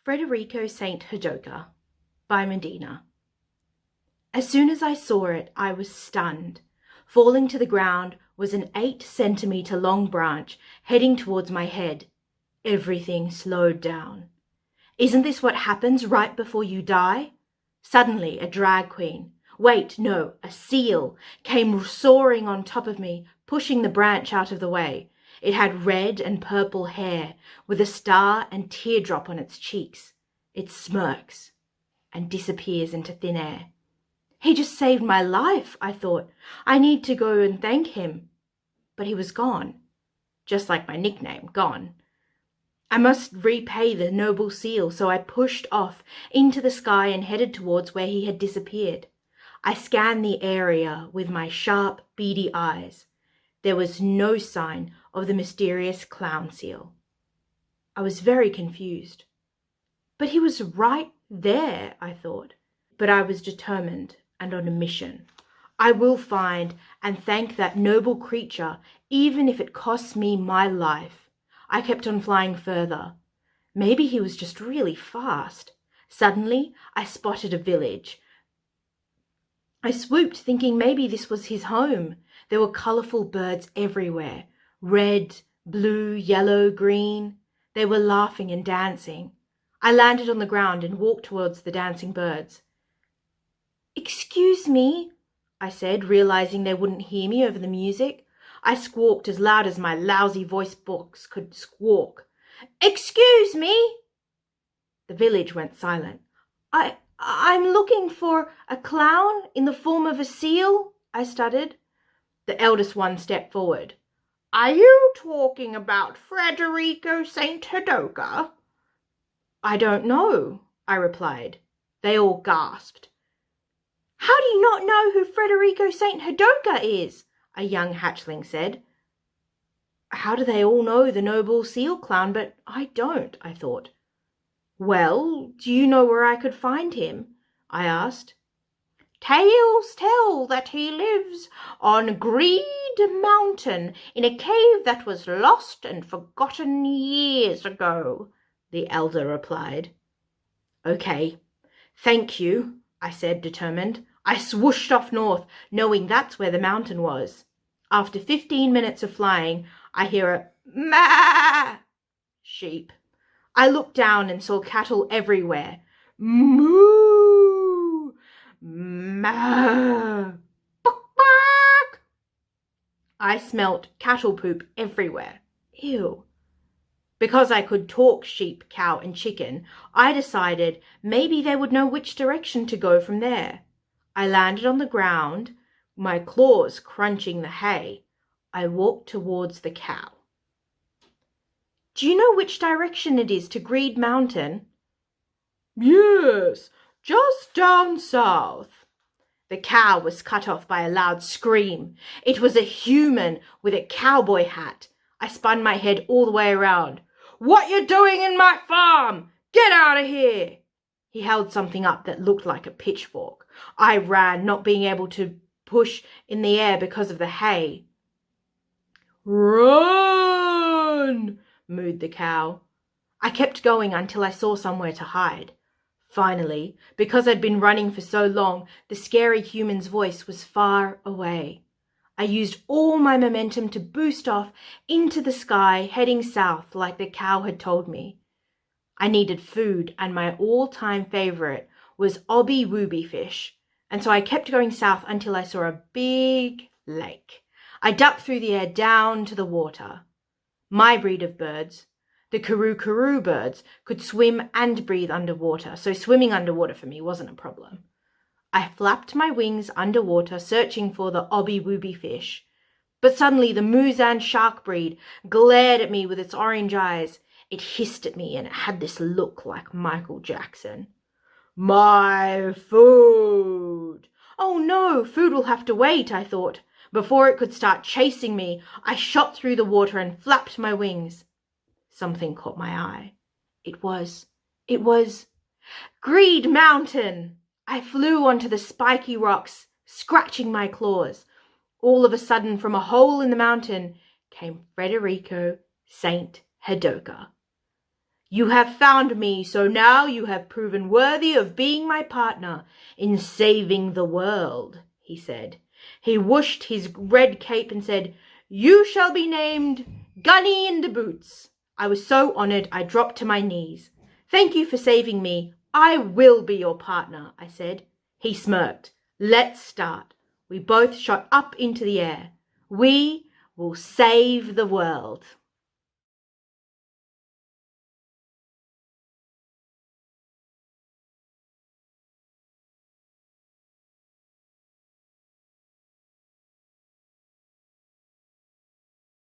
Frederico Saint Hidoka by Medina. As soon as I saw it, I was stunned. Falling to the ground was an 8-centimeter long branch heading towards my head. Everything slowed down. Isn't this what happens right before you die? Suddenly, a drag queen, a seal, came soaring on top of me, pushing the branch out of the way. It had red and purple hair, with a star and teardrop on its cheeks. It smirks and disappears into thin air. He just saved my life, I thought. I need to go and thank him. But he was gone, just like my nickname, gone. I must repay the noble seal, so I pushed off into the sky and headed towards where he had disappeared. I scanned the area with my sharp, beady eyes. There was no sign of the mysterious clown seal. I was very confused. But he was right there, I thought. But I was determined and on a mission. I will find and thank that noble creature, even if it costs me my life. I kept on flying further. Maybe he was just really fast. Suddenly, I spotted a village. I swooped, thinking maybe this was his home. There were colourful birds everywhere. Red, blue, yellow, green. They were laughing and dancing. I landed on the ground and walked towards the dancing birds. "Excuse me," I said, realising they wouldn't hear me over the music. I squawked as loud as my lousy voice box could squawk. "Excuse me!" The village went silent. I'm looking for a clown in the form of a seal," I stuttered. The eldest one stepped forward. "Are you talking about Frederico Saint Hidoka?" "I don't know," I replied. They all gasped. "How do you not know who Frederico Saint Hidoka is?" a young hatchling said. How do they all know the noble seal clown, but I don't, I thought. "Well, do you know where I could find him?" I asked. "Tales tell that he lives on Greed Mountain in a cave that was lost and forgotten years ago," the elder replied. "Okay, thank you," I said, determined. I swooshed off north, knowing that's where the mountain was. After 15 minutes of flying, I hear a maa sheep. I looked down and saw cattle everywhere. Moo! Maa! Bok, bok! I smelt cattle poop everywhere. Ew. Because I could talk sheep, cow, and chicken, I decided maybe they would know which direction to go from there. I landed on the ground, my claws crunching the hay. I walked towards the cow. "Do you know which direction it is to Greed Mountain?" "Yes, just down south." The cow was cut off by a loud scream. It was a human with a cowboy hat. I spun my head all the way around. "What you doing in my farm? Get out of here!" He held something up that looked like a pitchfork. I ran, not being able to push in the air because of the hay. "Run!" mooed the cow. I kept going until I saw somewhere to hide. Finally, because I'd been running for so long, the scary human's voice was far away. I used all my momentum to boost off into the sky, heading south like the cow had told me. I needed food, and my all-time favourite was obby-wooby fish, and so I kept going south until I saw a big lake. I ducked through the air down to the water. My breed of birds, the karoo birds, could swim and breathe underwater, so swimming underwater for me wasn't a problem. I flapped my wings underwater, searching for the obby-wooby fish. But suddenly the Muzan shark breed glared at me with its orange eyes. It hissed at me and it had this look like Michael Jackson. "My food!" "Oh no, food will have to wait," I thought. Before it could start chasing me, I shot through the water and flapped my wings. Something caught my eye. It was Greed Mountain! I flew onto the spiky rocks, scratching my claws. All of a sudden, from a hole in the mountain, came Frederico Saint Hidoka. You have found me, so now you have proven worthy of being my partner in saving the world, he said. He whooshed his red cape and said, You shall be named Gunny in the Boots. I was so honoured I dropped to my knees. Thank you for saving me. I will be your partner, I said. He smirked. Let's start. We both shot up into the air. We will save the world.